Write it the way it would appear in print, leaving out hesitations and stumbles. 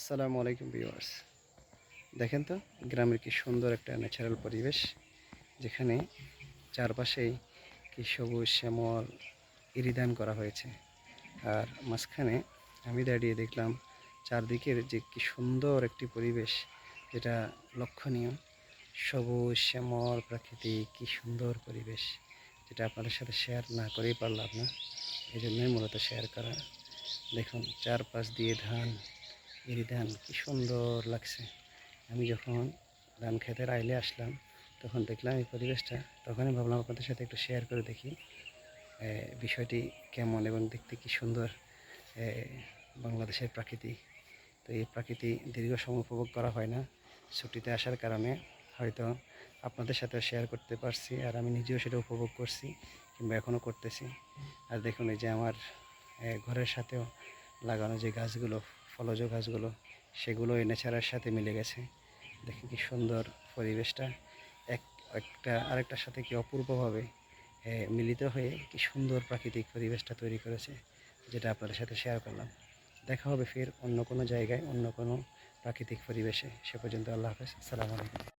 আসসালামু আলাইকুম ভিউয়ার্স। দেখেন তো গ্রামের কি সুন্দর একটা ন্যাচারাল পরিবেশ, যেখানে চারপাশেই কি সবুজ শ্যামল ইরিধান করা হয়েছে। আর মাঝখানে আমি দাঁড়িয়ে দেখলাম চারদিকের যে কি সুন্দর একটি পরিবেশ, যেটা লক্ষণীয়। সবুজ শ্যামল প্রাকৃতিক কি সুন্দর পরিবেশ, যেটা আপনাদের সাথে শেয়ার না করেই পারলাম না, এই জন্যই মূলত শেয়ার করা। দেখুন চারপাশ দিয়ে ধান, ধান কি সুন্দর লাগছে। আমি যখন ধান খেতের আইলে আসলাম, তখন দেখলাম এই পরিবেশটা, তখনই ভাবলাম আপনাদের সাথে একটু শেয়ার করে দেখি বিষয়টি কেমন এবং দেখতে কি সুন্দর। এ, বাংলাদেশের প্রাকৃতি, তো এই প্রাকৃতি দীর্ঘ সময় উপভোগ করা হয় না। ছুটিতে আসার কারণে হয়তো আপনাদের সাথে শেয়ার করতে পারছি, আর আমি নিজেও সেটা উপভোগ করছি কিংবা এখনও করতেছি। আর দেখুন এই যে আমার ঘরের সাথেও লাগানো যে গাছগুলো, ফলজ গাছগুলো, সেগুলো এই নেচারের সাথে মিলে গেছে। দেখি কি সুন্দর পরিবেশটা, এক একটা আরেকটার সাথে কি অপূর্বভাবে মিলিত হয়ে কি সুন্দর প্রাকৃতিক পরিবেশটা তৈরি করেছে, যেটা আপনাদের সাথে শেয়ার করলাম। দেখা হবে ফির অন্য কোনো জায়গায়, অন্য কোনো প্রাকৃতিক পরিবেশে। সে পর্যন্ত আল্লাহ হাফেজ, আসসালামু আলাইকুম।